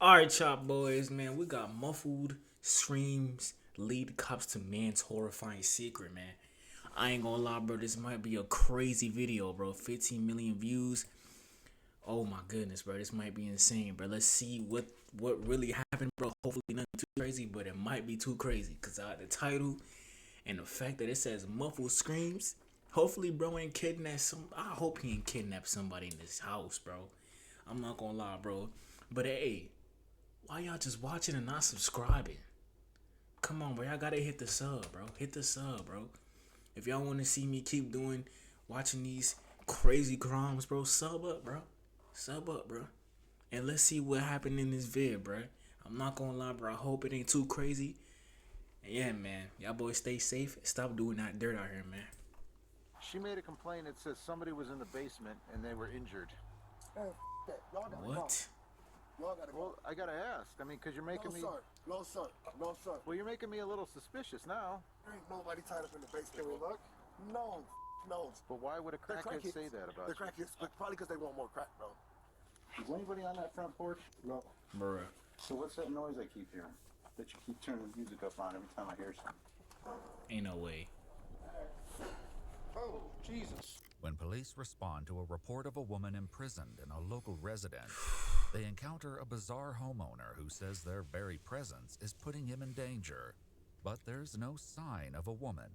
Alright, chop boys, man, we got muffled screams lead cops to man's horrifying secret, man. I ain't gonna lie, bro, this might be a crazy video, bro. 15 million views. Oh my goodness, bro, this might be insane, bro. Let's see what really happened, bro. Hopefully nothing too crazy, but it might be too crazy because the title and the fact that it says muffled screams. Hopefully, bro ain't kidnapped some. I hope he ain't kidnapped somebody in this house, bro. I'm not gonna lie, bro. But hey, why y'all just watching and not subscribing? Come on, bro. Y'all gotta hit the sub, bro. Hit the sub, bro. If y'all want to see me keep watching these crazy crimes, bro, sub up, bro. Sub up, bro. And let's see what happened in this vid, bro. I'm not gonna lie, bro. I hope it ain't too crazy. And yeah, man. Y'all boys stay safe. Stop doing that dirt out here, man. She made a complaint. It says somebody was in the basement and they were injured. What? Well, I gotta ask. I mean, because you're making me... No, sir. No, sir. Well, you're making me a little suspicious now. There ain't nobody tied up in the basement. Can we look? No. But why would a crackhead say that about you? They're crackheads. Probably because they want more crack, bro. Is anybody on that front porch? No. Bruh. So what's that noise I keep hearing? That you keep turning the music up on every time I hear something? Ain't no way. Oh, Jesus. When police respond to a report of a woman imprisoned in a local residence, they encounter a bizarre homeowner who says their very presence is putting him in danger. But there's no sign of a woman.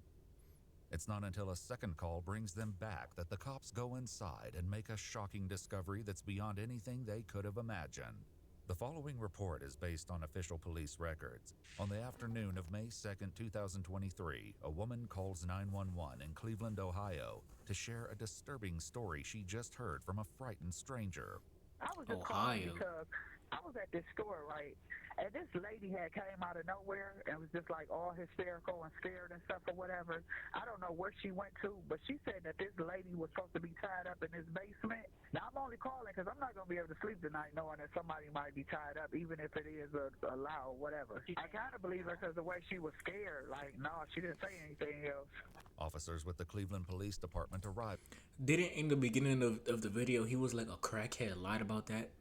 It's not until a second call brings them back that the cops go inside and make a shocking discovery that's beyond anything they could have imagined. The following report is based on official police records. On the afternoon of May 2nd, 2023, a woman calls 911 in Cleveland, Ohio, to share a disturbing story she just heard from a frightened stranger. I was just calling because I was at this store, right? And this lady had came out of nowhere and was just like all hysterical and scared and stuff or whatever. I don't know where she went to, but she said that this lady was supposed to be tied up in this basement. Now, I'm only calling because I'm not going to be able to sleep tonight knowing that somebody might be tied up, even if it is a lie or whatever. I kind of believe her because the way she was scared. Like, no, she didn't say anything else. Officers with the Cleveland Police Department arrived. Didn't in the beginning of the video he was like a crackhead lied about that?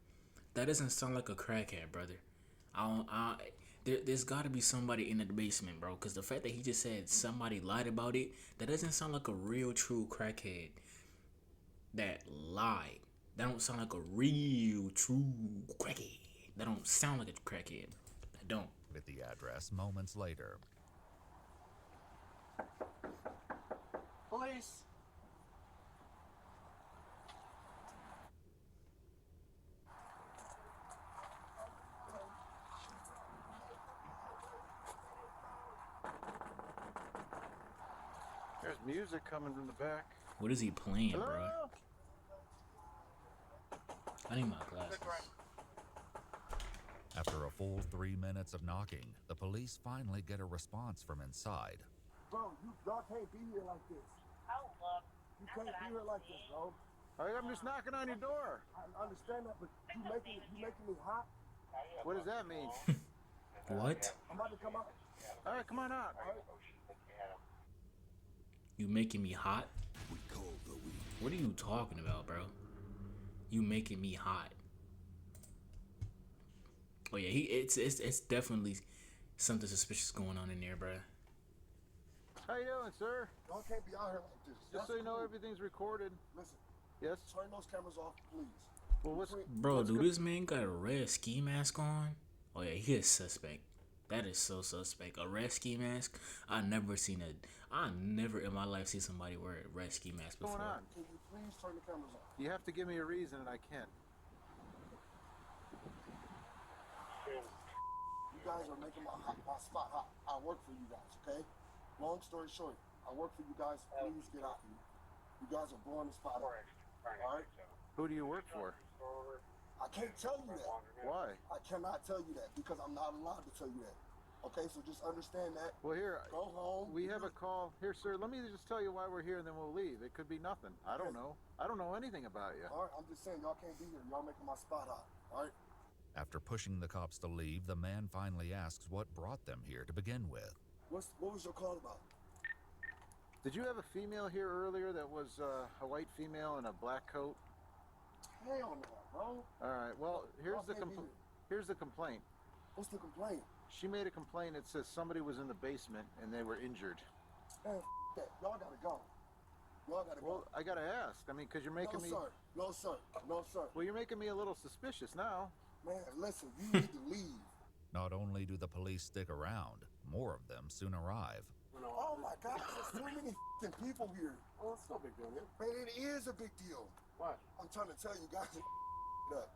That doesn't sound like a crackhead, brother. There's got to be somebody in the basement, bro. Because the fact that he just said somebody lied about it, that doesn't sound like a real true crackhead that lied. That don't sound like a real true crackhead. That don't sound like a crackhead. That don't. At the address moments later. Police. There's music coming from the back. What is he playing, Hello? bro? I need my glasses. After a full 3 minutes of knocking, the police finally get a response from inside. Bro, y'all can't be here like this. You can't be here like this, bro. I'm just knocking on your door. I understand that, but you making me hot. What does that mean? What? I'm about to come out. All right, come on out. You making me hot? What are you talking about, bro? You making me hot? Oh yeah, it's definitely something suspicious going on in there, bro. How you doing, sir? Y'all can't be out here like this. Just so you know, everything's recorded. Listen. Yes? Turn those cameras off, please. Well, Bro, dude, this man got a red ski mask on. Oh yeah, he is suspect. That is so suspect. A red ski mask? I never in my life seen somebody wear a red ski mask before. What's going on? Can you please turn the cameras off? You have to give me a reason, and I can't. You guys are making my spot hot. I work for you guys, okay? Long story short, I work for you guys. Please get out here. You guys are blowing the spot up. Alright? Who do you work for? I can't tell you that. Why? I cannot tell you that because I'm not allowed to tell you that. Okay, so just understand that. Well, here, Go home. we have a call. Here, sir, let me just tell you why we're here, and then we'll leave. It could be nothing. I don't know. I don't know anything about you. Alright, I'm just saying, y'all can't be here. Y'all making my spot hot. Alright? After pushing the cops to leave, the man finally asks what brought them here to begin with. What was your call about? Did you have a female here earlier that was a white female in a black coat? Hell no, bro. All right. Well, here's the Here's the complaint. What's the complaint? She made a complaint that says somebody was in the basement and they were injured. Man, that. Y'all gotta go. Y'all gotta go. Well, I gotta ask. I mean, because you're making me... Sir. No, sir. No, sir. Well, you're making me a little suspicious now. Man, listen, you need to leave. Not only do the police stick around, more of them soon arrive. Oh my gosh, there's too many people here. Oh, it's no big deal, man. Man, it is a big deal. What? I'm trying to tell you guys up.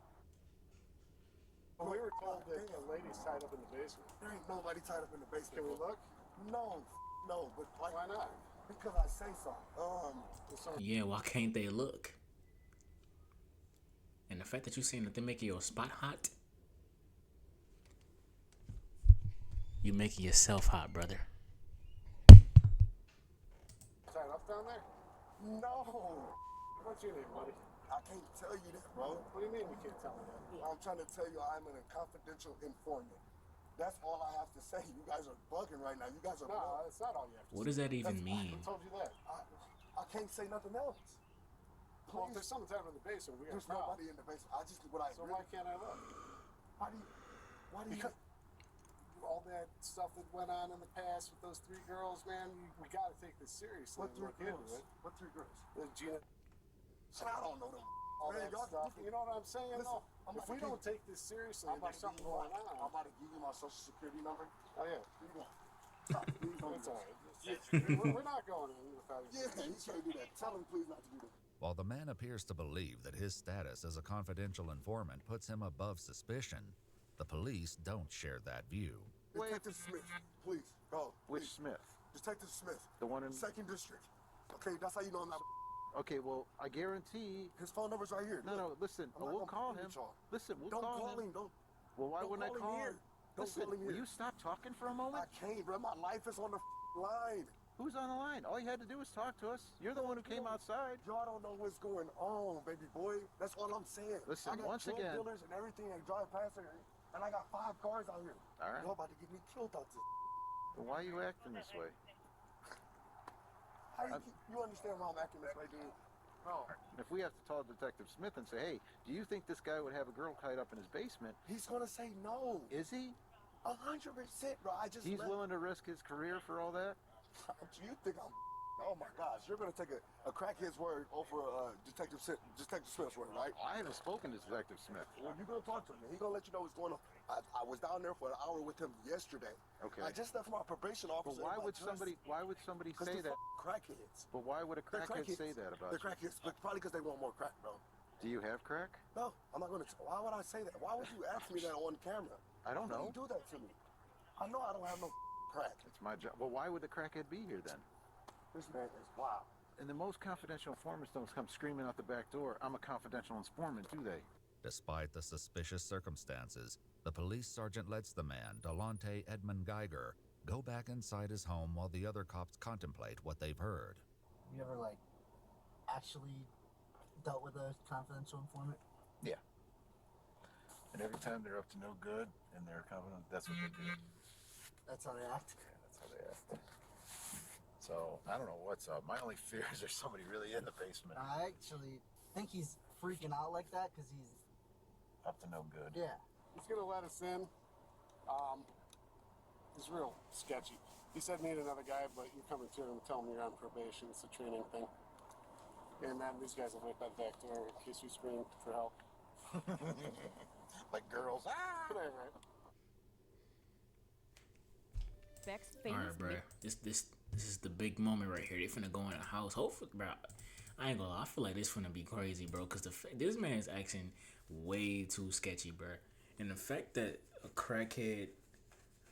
Well, we were told that the lady's tied up in the basement. There ain't nobody tied up in the basement. Can we look? No, but like, why not? Because I say so. Yeah, why can't they look? And the fact that you're saying that they're making your spot hot, you're making yourself hot, brother. Tied up down there? No. What's your name, buddy? I can't tell you that, bro. What do you mean you can't tell me that? I'm trying to tell you I'm a confidential informant. That's all I have to say. You guys are bugging right now. You guys are No, bugging. that's not all you have to What say. does that even mean? Who told you that? I can't say nothing else. Well, if there's someone tied up in the basement, we got There's a problem. nobody in the basement. I just what I So really, why can't I look? why do you Because all that stuff that went on in the past with those 3 girls, man, we got to take this seriously. what and 3 look into girls? it. What 3 girls? Gina, I don't know them. all Man, that y'all- stuff. You know what I'm saying? Listen, though? I'm If about we to don't give- take this seriously, I'm about there's to something give you going I'm on. about to give you my social security number. Oh, yeah. Here you go. Please don't It's do all that. right. We're not going in without Yeah, you can't do that. Tell him please not to do that. While the man appears to believe that his status as a confidential informant puts him above suspicion, the police don't share that view. Detective Smith, please go. Which please. Smith? Detective Smith, The one in... Second District. Okay, that's how you know I'm not. Okay, well, I guarantee... His phone number's right here. No, Look, listen, I'm not we'll gonna call play him. with y'all. Listen, we'll Don't call call him. him. Don't. Well, why don't wouldn't I call him call here. him? Don't Listen, call him will here. you stop talking for a moment? I can't, bro. My life is on the line. Who's on the line? All you had to do was talk to us. You're the one who came outside. Y'all don't know what's going on, baby boy. That's all I'm saying. Listen, I got once drug again- dealers and everything that drive past here, and I got 5 cars out here. All right. Y'all about to get me killed out this. Well, why are you acting this way? How you understand why I'm acting this way, dude? No. If we have to call Detective Smith and say, hey, do you think this guy would have a girl tied up in his basement? He's gonna say no. Is he? 100%, bro. I just He's willing to risk his career for all that? You think I'm? Oh my gosh, you're gonna take a crackhead's word over Detective Smith's word, right? I haven't spoken to Detective Smith. Well, you're gonna talk to him. He's gonna let you know what's going on. I was down there for an hour with him yesterday. Okay. I just left my probation But officer. why would somebody say that? Crackheads. But why would a They're crackhead crackheads. say that about They're you? crackheads, but probably because they want more crack, bro. Do you have crack? No, I'm not gonna. Why would I say that? Why would you ask me that on camera? I don't Why know. would you do that to me? I know I don't have no crack. It's my job. Well, why would the crackhead be here then? This man is wild. And the most confidential informants don't come screaming out the back door, I'm a confidential informant, do they? Despite the suspicious circumstances, the police sergeant lets the man, Delonte Edmund Geiger, go back inside his home while the other cops contemplate what they've heard. You ever, actually dealt with a confidential informant? Yeah. And every time they're up to no good and they're confident, that's what they do. That's how they act? Yeah, that's how they act. So, I don't know what's up. My only fear is there's somebody really in the basement. I actually think he's freaking out like that because he's... Up to no good. Yeah. He's gonna let us in. He's real sketchy. He said meet another guy, but you come into him and tell him you're on probation. It's a training thing. And then these guys will wait by the back door in case we scream for help. Like girls. Ah! Good night, right? Beck's All famous right, bro. This is the big moment right here. They finna go in the house. Hopefully, bro. I ain't gonna lie. I feel like this finna be crazy, bro. Cause this man is acting way too sketchy, bro. And the fact that a crackhead,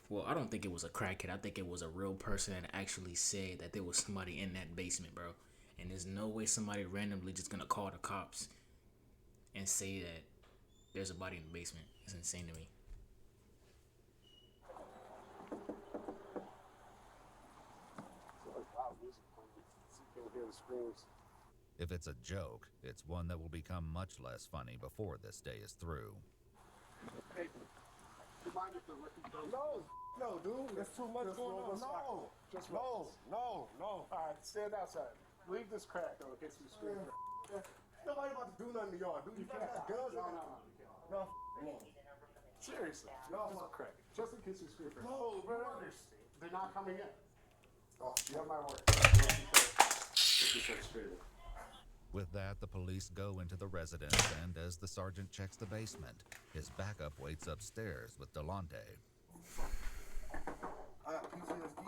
well, I don't think it was a crackhead. I think it was a real person that actually said that there was somebody in that basement, bro. And there's no way somebody randomly just gonna call the cops and say that there's a body in the basement. It's insane to me. Loud music playing. So you can hear the screams. If it's a joke, it's one that will become much less funny before this day is through. Hey, do you mind if the record goes? No, dude. There's too much going on. No. No. All right, stand outside. Leave this crack though in case we scream. Nobody about to do nothing to y'all, dude. You guys got guns? No. No. Seriously. No, Just crack it. Just in case you scream for no, bro. They're not coming in. Oh, You have my word. With that, the police go into the residence, and as the sergeant checks the basement, his backup waits upstairs with Delonte. I got PTSD.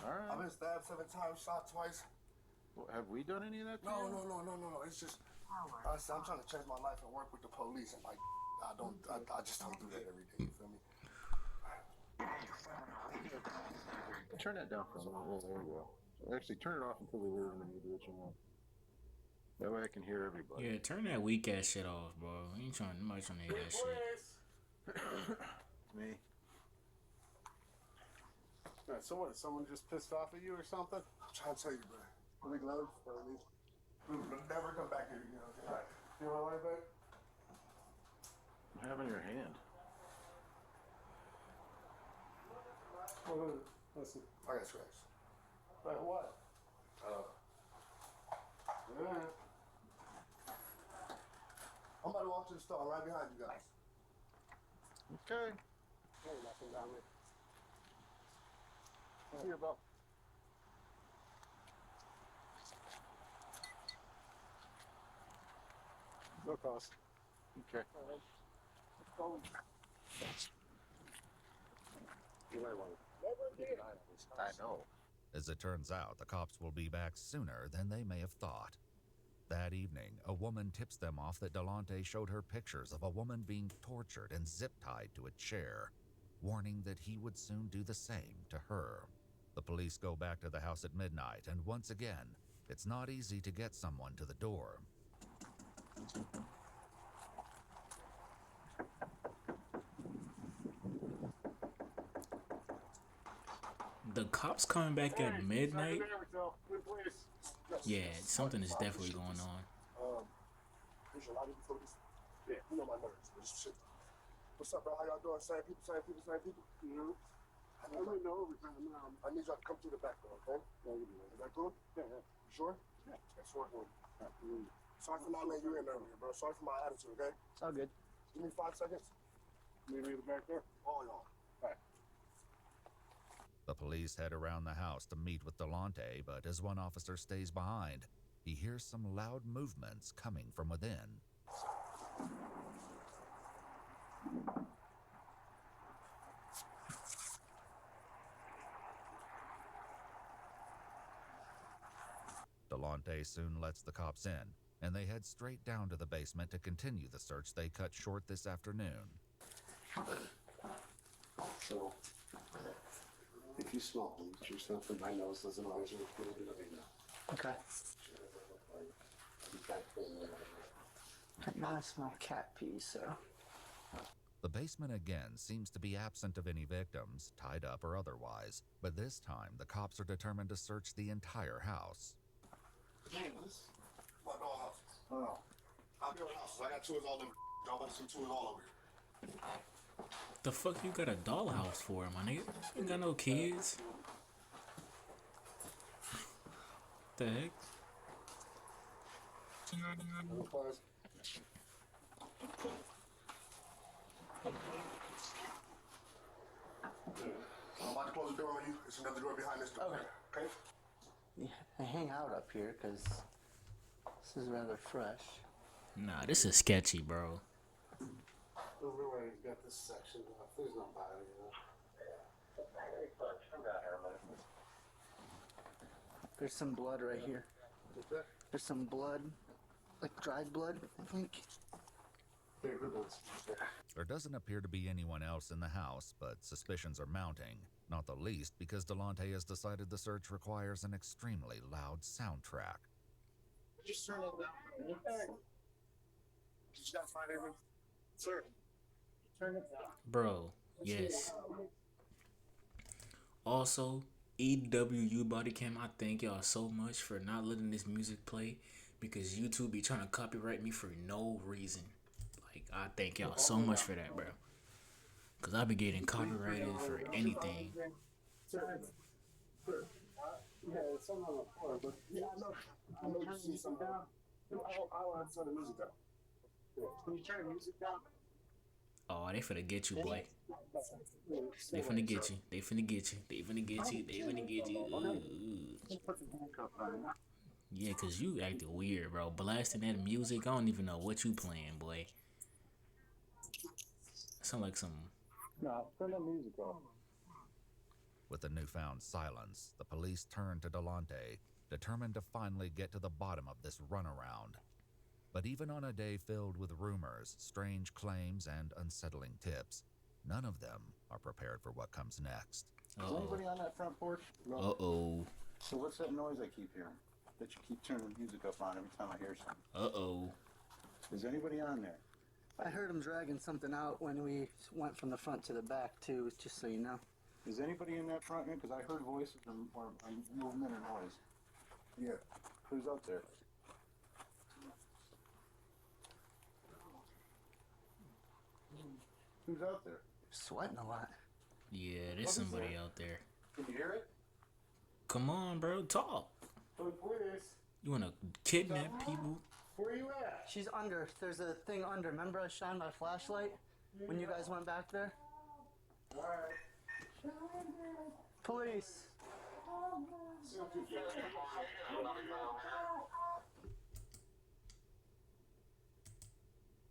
Alright. I've been stabbed 7 times, shot twice. Well, have we done any of that to No, you? no. It's just, honestly, I'm trying to change my life and work with the police, and like, I just don't do that every day. You feel me? Turn that down for a minute. There we go. Actually, turn it off until we leave and then you do what you want. That way I can hear everybody. Yeah, turn that weak ass shit off, bro. Nobody trying to hear that shit. Me. Alright, so what? Someone just pissed off at you or something? I'm trying to tell you, bro. Big love for me. We'll never come back here again. Okay? All right. You want my life back? What happened in your hand? Well, listen. I got scratched. Like what? Yeah. I'm about to walk to the store right behind you guys. Okay. Hey, nothing down there. See you, bro. No cost. Okay. You might want to. I know. As it turns out, the cops will be back sooner than they may have thought. That evening, a woman tips them off that Delonte showed her pictures of a woman being tortured and zip-tied to a chair, warning that he would soon do the same to her. The police go back to the house at midnight, and once again, it's not easy to get someone to the door. The cops coming back at midnight? Yeah, something is definitely going on. There's a lot of you folks. Yeah, you know my nerves. But shit. What's up, bro? How y'all doing? Same people. Mm-hmm. I don't know every time now. I need y'all to come through the back door, okay? Is that cool? Yeah. You sure? Yeah. That's what we're doing. Sorry for not letting you in earlier, bro. Sorry for my attitude, okay? It's all good. Give me 5 seconds. Meet me at the back door. All y'all. The police head around the house to meet with Delonte, but as one officer stays behind, he hears some loud movements coming from within. Delonte soon lets the cops in, and they head straight down to the basement to continue the search they cut short this afternoon. So, if you smell bleach or something, my nose doesn't always look good. Okay. Now I smell cat pee, so. The basement again seems to be absent of any victims, tied up or otherwise, but this time the cops are determined to search the entire house. Damn, this is my dollhouse. Oh. I'll be on houses. I got tours all over. Y'all better see tours all over here. The fuck you got a dollhouse for, my nigga? You ain't got no kids. The heck? I'm about to close the door on you. There's another door behind this door. Okay? Yeah, I hang out up here because this is rather fresh. Nah, this is sketchy, bro. Everywhere he's got this section off. There's nobody, you know. There's some blood right here. There's some blood, like dried blood, I think. There doesn't appear to be anyone else in the house, but suspicions are mounting, not the least because Delonte has decided the search requires an extremely loud soundtrack. Just turn it down. Okay. Did you guys find everything? Sir. Turn it down. Bro, yes. Also, EWU Body Cam, I thank y'all so much for not letting this music play because YouTube be trying to copyright me for no reason. Like, I thank y'all so much for that, bro. Because I be getting copyrighted for anything. Yeah, it's something on the floor, but Yeah, I know you see something. I want to turn the music down. can you turn the music down? Oh, Oh, they finna get you, boy. They finna get you. They finna get you. They finna get you. They finna get you. Yeah, cause you acting weird, bro. Blasting that music, I don't even know what you playing, boy. Sound like some. No, turn that music off. With the newfound silence, the police turned to Delonte, determined to finally get to the bottom of this runaround. But even on a day filled with rumors, strange claims, and unsettling tips, none of them are prepared for what comes next. Is anybody on that front porch? Uh-oh. So what's that noise I keep hearing? That you keep turning the music up on every time I hear something? Uh-oh. Is anybody on there? I heard him dragging something out when we went from the front to the back, too, just so you know. Is anybody in that front end? Because I heard voices or movement or noise. Yeah. Who's out there? Who's out there? Sweating a lot. Yeah, there's somebody out there. Can you hear it? Come on, bro. Talk. You wanna kidnap people? Where you at? She's under. There's a thing under. Remember I shined my flashlight when you guys went back there? Alright. Police.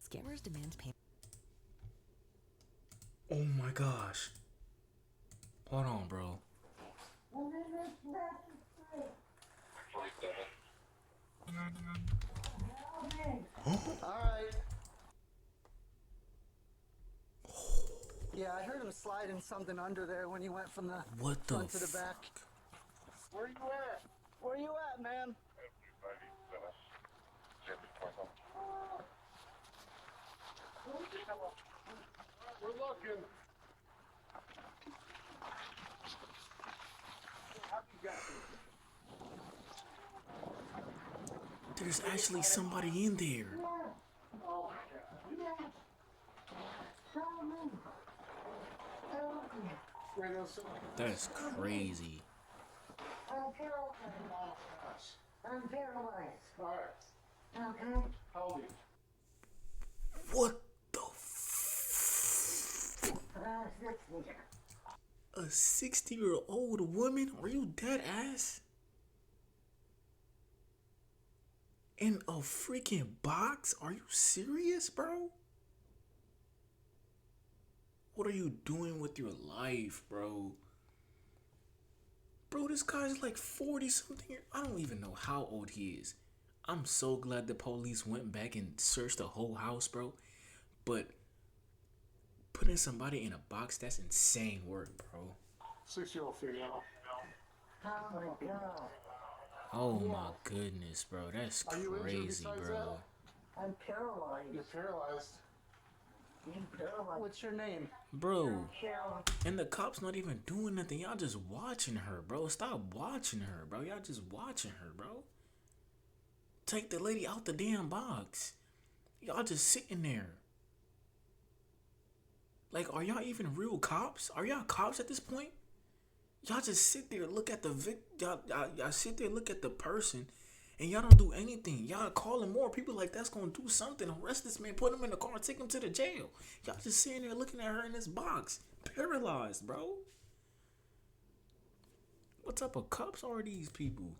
Scammers demand payment. Oh my gosh. Hold on, bro. Alright. Yeah, I heard him sliding something under there when he went from the What the front to the back. Where you at? Where you at, man? We're looking. There's actually somebody in there. That's crazy. I'm paralyzed. Okay? How old are you? What the A 60-year-old woman? Are you dead ass? In a freaking box? Are you serious, bro? What are you doing with your life, bro? Bro, this guy's like 40 something. I don't even know how old he is. I'm so glad the police went back and searched the whole house, bro. But putting somebody in a box, that's insane work, bro. 6-year-old female. Oh my god. Oh my goodness, bro. That's Are you injured crazy, besides bro. that? I'm paralyzed. You're paralyzed. I'm paralyzed. What's your name? Bro, Cheryl. and the cops not even doing nothing. Y'all just watching her, bro. Stop watching her, bro. Y'all just watching her, bro. Take the lady out the damn box. Y'all just sitting there. Like, are y'all even real cops? Are y'all cops at this point? Y'all just sit there, look at the y'all sit there, look at the person, and y'all don't do anything. Y'all calling more people like that's gonna do something. Arrest this man, put him in the car, take him to the jail. Y'all just sitting there looking at her in this box, paralyzed, bro. What type of cops are these people?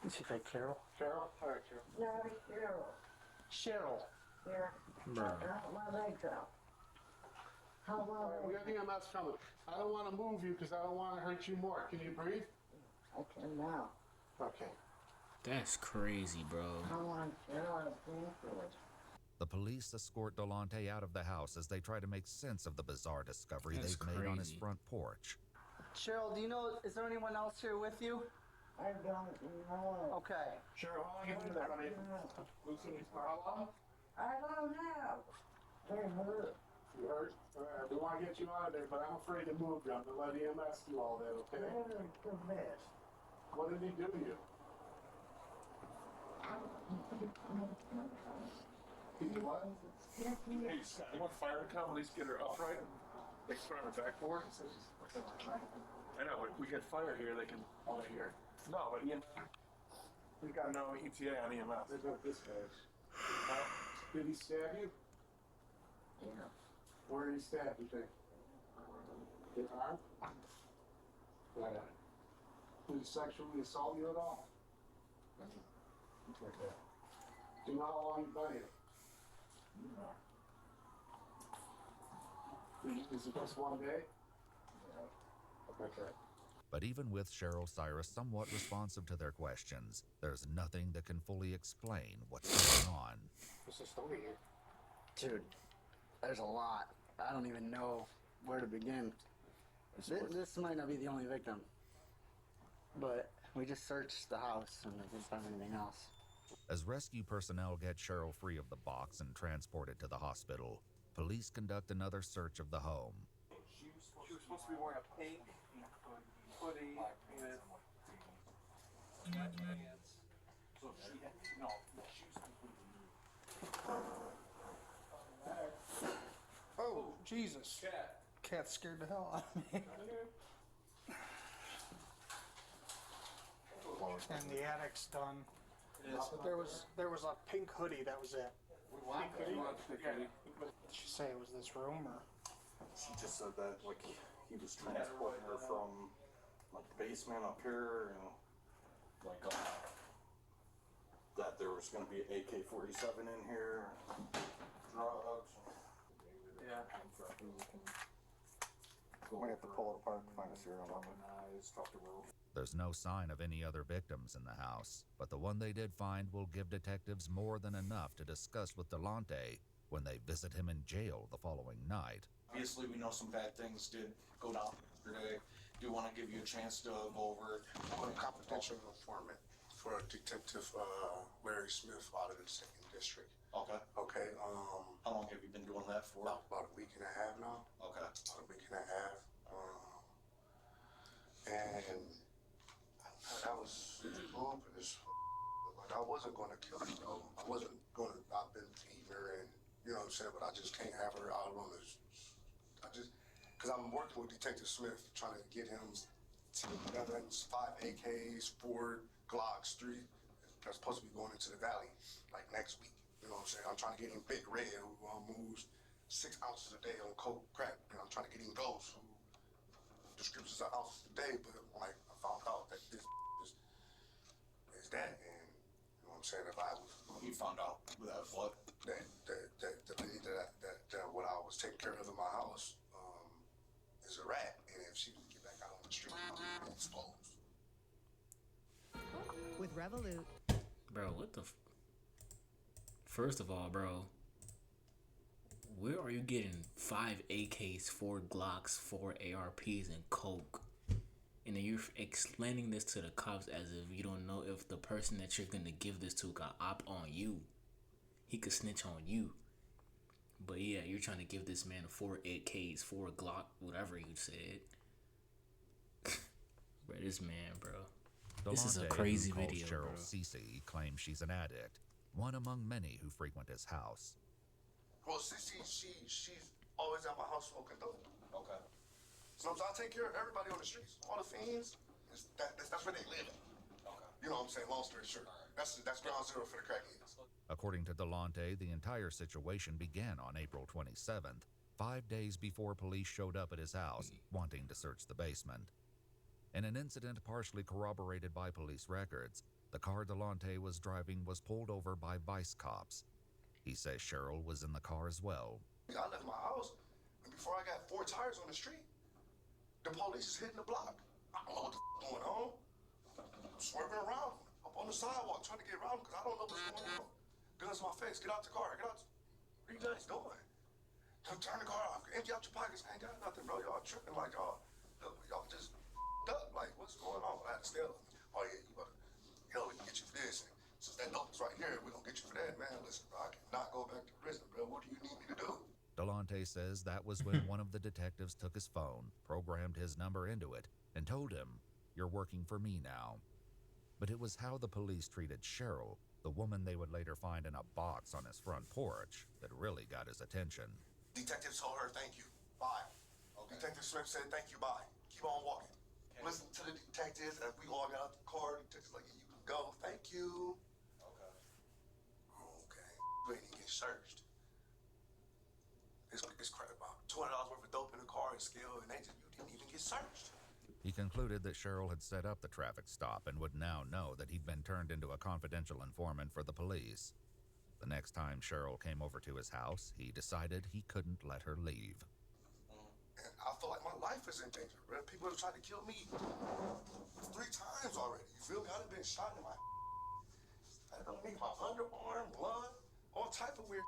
Is she like Carol? Carol? Alright, Carol. No, Cheryl. Cheryl. Yeah. Bro. My legs out. How long? We got EMS coming. I don't want to move you because I don't want to hurt you more. Can you breathe? I can now. Okay. That's crazy, bro. How long? Cheryl, The police escort Delonte out of the house as they try to make sense of the bizarre discovery That's they've made on his crazy. front porch. Cheryl, do you know, is there anyone else here with you? I don't know. Okay. Cheryl, how long have you been there, honey? Lucy, how long? I don't know. They're hurt. You hurt? We want to get you out of there, but I'm afraid to move you. I'm going to let EMS do all that, okay? They're the best. What did he do to you? He what? Yes, he Hey, Scott, you want fire to come, at least get her upright? They can put her on her backboard? I know, if we get fire here, they can, over here. No, but we got no ETA on EMS. What about this guy? Did he stab you? Where did he stab, you think? His arm? Right. Did he sexually assault you at all? Okay. Do you know how long you've been here? Is it just one day? Okay. But even with Cheryl Cyrus somewhat responsive to their questions, there's nothing that can fully explain what's going on. What's the story here? Dude, there's a lot. I don't even know where to begin. This might not be the only victim, but we just searched the house and we didn't find anything else. As rescue personnel get Cheryl free of the box and transported to the hospital, police conduct another search of the home. She was supposed to be wearing a pink hoodie with pants. So she had, no, she was completely nude. Oh, Jesus. Cat scared the hell out of me. And the attic's done. There was a pink hoodie, that was it. Pink hoodie? Did she say it was this room or? She just said that like he was transporting her from like the basement up here, like that there was gonna be an AK-47 in here, drugs. Yeah. We might have to pull it apart and find a serial number. There's no sign of any other victims in the house, but the one they did find will give detectives more than enough to discuss with Delonte when they visit him in jail the following night. Obviously, we know some bad things did go down yesterday. Do want to give you a chance to go over. I'm a confidential informant for Detective Larry Smith out of the 2nd District. Okay. Okay. How long have you been doing that for? About a week and a half now. Okay. About a week and a half. And I was going for this. Like, I wasn't going to kill her, though. I wasn't going to. I've been feeding her, and you know what I'm saying. But I just can't have her out on this. Because I'm working with Detective Smith, trying to get him together. 5 AKs, 4 Glocks, 3. That's supposed to be going into the valley like next week. You know what I'm saying? I'm trying to get him Big Red, who moves 6 ounces a day on coke crack. And I'm trying to get him Ghost, who distributes ounces a day. But like I found out that this is that, and you know what I'm saying? If I was, you found out that what? That the lady that what I was taking care of in my house is a rat, and if she would get back out on the street, I'd be exposed. With Revolut. Bro, what the? First of all, bro, where are you getting 5 AKs, 4 Glocks, 4 ARPs, and coke? And then you're explaining this to the cops as if you don't know if the person that you're gonna give this to got op on you. He could snitch on you. But yeah, you're trying to give this man 4 AKs, 4 Glock, whatever you said. Bro, this man, bro. This is a crazy video, Cheryl bro. Cece claims she's an addict, one among many who frequent his house. Well, she's always at my house smoking dope. Okay. Sometimes I take care of everybody on the streets. All the fiends, that's where they live at. Okay. You know what I'm saying? Long story short. That's ground zero for the crackheads. According to Delonte, the entire situation began on April 27th, 5 days before police showed up at his house, wanting to search the basement. In an incident partially corroborated by police records, the car Delonte was driving was pulled over by vice cops. He says Cheryl was in the car as well. I left my house, and before I got 4 tires on the street, the police is hitting the block. I don't know what the going on. I'm swerving around, up on the sidewalk, trying to get around because I don't know what's going on. Guns in my face, get out the car, get out. What are you guys doing? Turn the car off, empty out your pockets. I ain't got nothing, bro. Y'all tripping like y'all just up. Like, what's going on? I had to steal them. Oh yeah, you better, we can get you for this. And since that dope is right here, we're gonna get you for that, man. Listen, bro, I cannot go back to prison, bro. What do you need me to do? Delonte says that was when one of the detectives took his phone, programmed his number into it, and told him, "You're working for me now." But it was how the police treated Cheryl, the woman they would later find in a box on his front porch, that really got his attention. Detective told her, thank you, bye. Okay. Detective Smith said, thank you, bye. Keep on walking. Okay. Listen to the detectives as we all got out the car. Detectives like, you can go, thank you. Okay. We ain't even get searched. This a scale, and you didn't even get searched. He concluded that Cheryl had set up the traffic stop and would now know that he'd been turned into a confidential informant for the police. The next time Cheryl came over to his house, he decided he couldn't let her leave. And I feel like my life is in danger, bro. People have tried to kill me 3 times already. You feel me? I've been shot in my underarm, blood, all type of weird.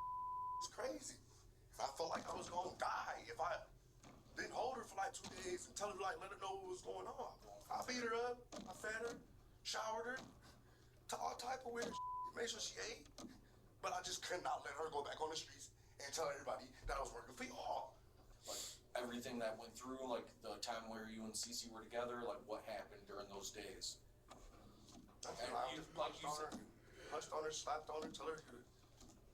It's crazy. I felt like I was gonna die if I didn't hold her for like 2 days and tell her, like, let her know what was going on. I beat her up, I fed her, showered her, to all type of weird made sure she ate. But I just could not let her go back on the streets and tell everybody that I was working for y'all. Like, everything that went through, like, the time where you and Cece were together, like, what happened during those days? Punched on her, slapped on her, till her,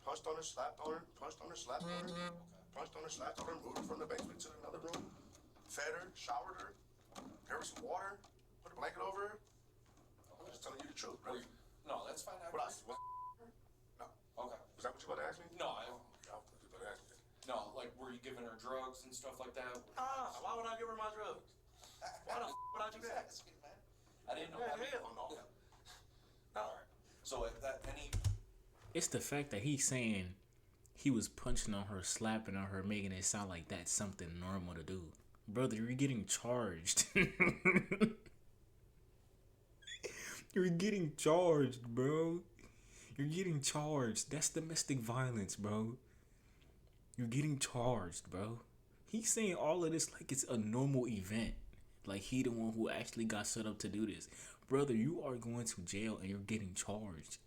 punched on her, slapped on her, punched on her, slapped on her, punched on her, slapped on her, moved her from the basement to another room, fed her, showered her, gave her some water, put a blanket over her. I'm just telling you the truth, bro. No, that's fine. No. Okay. Is that what you about to ask me? No, I was about to ask me. No, like, were you giving her drugs and stuff like that? Why would I give her my drugs? Why the would I do that? I didn't know. Hell no. Alright. So It's the fact that he's saying he was punching on her, slapping on her, making it sound like that's something normal to do. Brother, you're getting charged. You're getting charged, bro. You're getting charged. That's domestic violence, bro. You're getting charged, bro. He's saying all of this like it's a normal event. Like he the one who actually got set up to do this. Brother, you are going to jail and you're getting charged.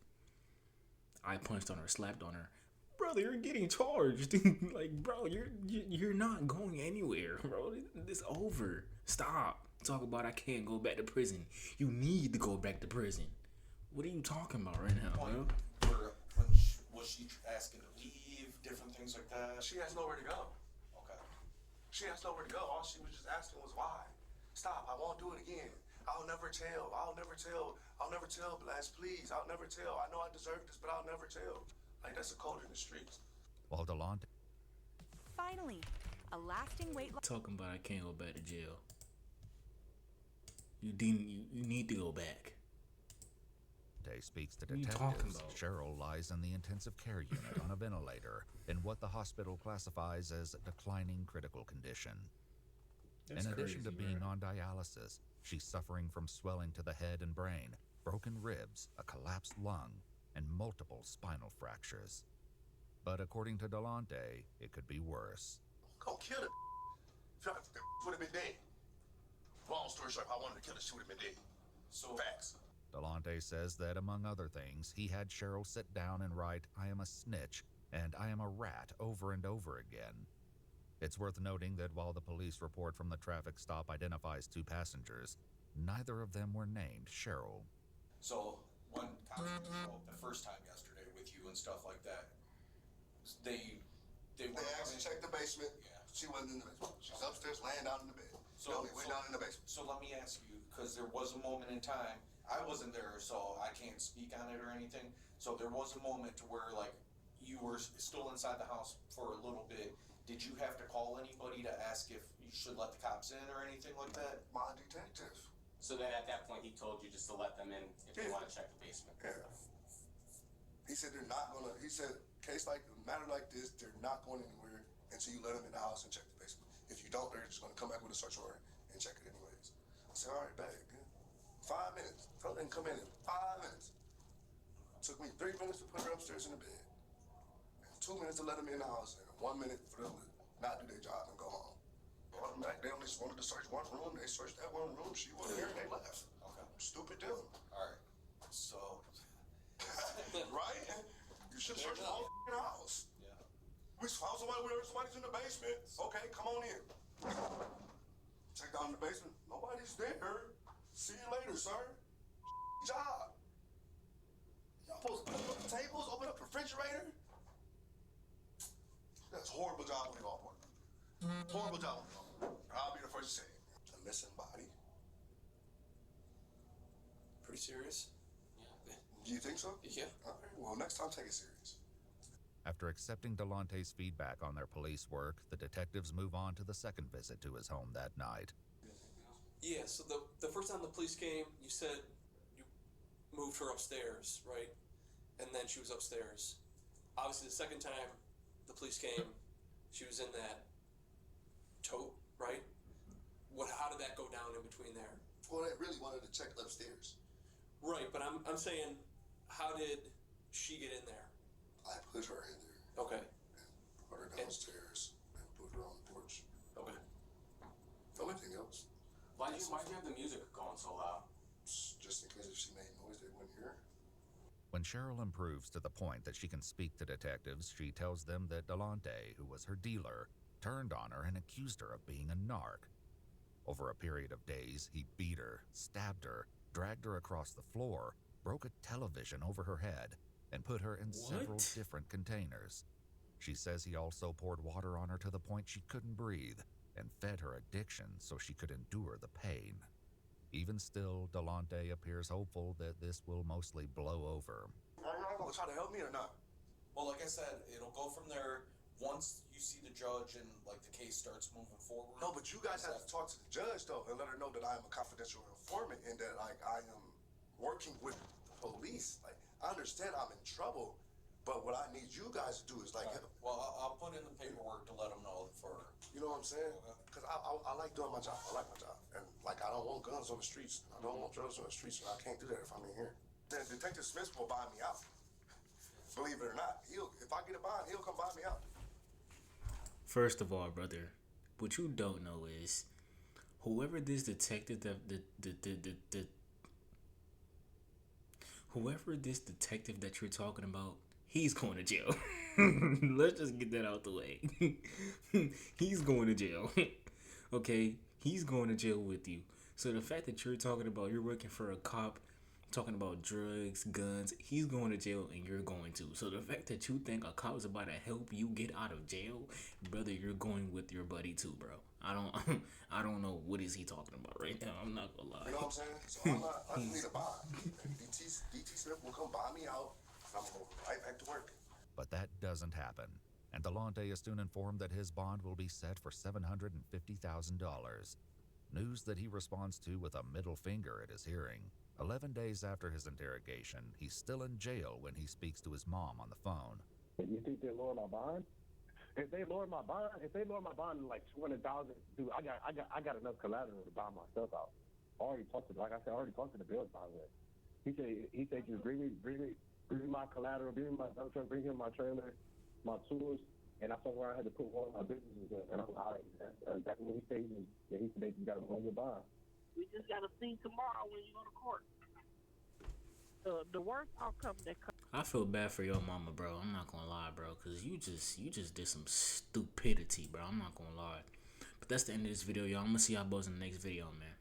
I punched on her, slapped on her. Brother, you're getting charged. Like, bro, you're not going anywhere, bro. It's over. Stop. Talk about I can't go back to prison. You need to go back to prison. What are you talking about right now, bro? Was she asking to leave? Different things like that? She has nowhere to go. Okay. She has nowhere to go. All she was just asking was why. Stop. I won't do it again. I'll never tell. I'll never tell, Blast, please. I'll never tell. I know I deserve this, but I'll never tell. Like, that's a code in the streets. While Delonte... Finally, a lasting weight loss... Talking about I can't go back to jail. You need to go back. Day speaks to What are you detectives. talking about? Cheryl lies in the intensive care unit on a ventilator in what the hospital classifies as declining critical condition. That's in addition to crazy, being right? on dialysis, she's suffering from swelling to the head and brain, broken ribs, a collapsed lung, and multiple spinal fractures. But according to Delonte, it could be worse. Go kill her. Would have been dead. Long story short, if I wanted to kill her, she would have been dead. So facts. Delonte says that, among other things, he had Cheryl sit down and write, "I am a snitch," and "I am a rat" over and over again. It's worth noting that while the police report from the traffic stop identifies 2 passengers, neither of them were named Cheryl. So when cops showed up the first time yesterday with you and stuff like that, they actually checked the basement. Yeah. She wasn't in the basement. She's upstairs laying down in the bed. So we went down in the basement. So let me ask you, because there was a moment in time, I wasn't there, so I can't speak on it or anything. So there was a moment to where, like, you were still inside the house for a little bit. Did you have to call anybody to ask if you should let the cops in or anything like that? My detective. So then at that point he told you just to let them in if they want to check the basement. Yeah. He said they're not gonna, he said, case like, a matter like this, they're not going anywhere until you let them in the house and check the basement. If you don't, they're just gonna come back with a search warrant and check it anyways. I said, all right, bag. 5 minutes. Tell them to come in 5 minutes. Took me 3 minutes to put her upstairs in the bed. And 2 minutes to let them in the house, and 1 minute for them to not do their job and go home. Automatic, they only just wanted to search one room. They searched that one room. She wasn't here and they left. Okay. Stupid them. All right. So. Right? You should search the whole house. Yeah. We found somebody where somebody's in the basement. Okay, come on in. Check down in the basement. Nobody's there. See you later, sir. Job. Y'all supposed to open up the tables, open up the refrigerator? That's a horrible job on your part. Horrible job on your part. I'll be the first to say it. A missing body. Pretty serious? Do you think so? Yeah. All right. Well, next time, take it serious. After accepting Delante's feedback on their police work, the detectives move on to the second visit to his home that night. Yeah, so the first time the police came, you said you moved her upstairs, right? And then she was upstairs. Obviously, the second time the police came, she was in that tote, right? How did that go down in between there? Well, they really wanted to check upstairs. Right, but I'm saying, how did she get in there? I put her in there. Okay. And put her downstairs and put her on the porch. Okay. Anything else? Why'd you have the music going so loud? Just in case if she made noise, they wouldn't hear. When Cheryl improves to the point that she can speak to detectives, she tells them that Delante, who was her dealer, turned on her and accused her of being a narc. Over a period of days, he beat her, stabbed her, dragged her across the floor, broke a television over her head, and put her in several different containers. She says he also poured water on her to the point she couldn't breathe, and fed her addiction so she could endure the pain. Even still, Delante appears hopeful that this will mostly blow over. Are y'all gonna try to help me or not? Well, like I said, it'll go from there once you see the judge and like the case starts moving forward. No, but you guys have to talk to the judge though and let her know that I am a confidential informant and that like I am working with the police. Like I understand I'm in trouble, but what I need you guys to do is like help. Well, I'll put in the paperwork to let them know for. You know what I'm saying? Because I like doing my job. I like my job. And, like, I don't want guns on the streets. I don't want drugs on the streets, and I can't do that if I'm in here. Then Detective Smith will buy me out. Believe it or not. If I get a bond, he'll come buy me out. First of all, brother, what you don't know is whoever this detective that you're talking about, he's going to jail. Let's just get that out the way. He's going to jail. Okay? He's going to jail with you. So the fact that you're talking about you're working for a cop, talking about drugs, guns, he's going to jail and you're going to. So the fact that you think a cop is about to help you get out of jail, brother, you're going with your buddy too, bro. I don't know what is he talking about right now. I'm not gonna lie. You know what I'm saying? So I just need a bond. DT Smith will come buy me out, and I'm going right back to work. But that doesn't happen, and Delante is soon informed that his bond will be set for $750,000. News that he responds to with a middle finger at his hearing. 11 days after his interrogation, he's still in jail when he speaks to his mom on the phone. You think they lower my bond? If they lower my bond to like $200,000, dude, I got enough collateral to buy myself out. I already talked to the bills by the way. He said just bring me my collateral, bring me my dump truck, bring him my trailer, my tools, and I told where I had to put one of my businesses in, and I'm all right. That's what he said. He said they just got to lower your bond. We just got to see tomorrow when you go to court. The worst outcome that comes. I feel bad for your mama, bro. I'm not gonna lie, bro, because you just did some stupidity, bro. I'm not gonna lie. But that's the end of this video, y'all. I'm gonna see y'all boys in the next video, man.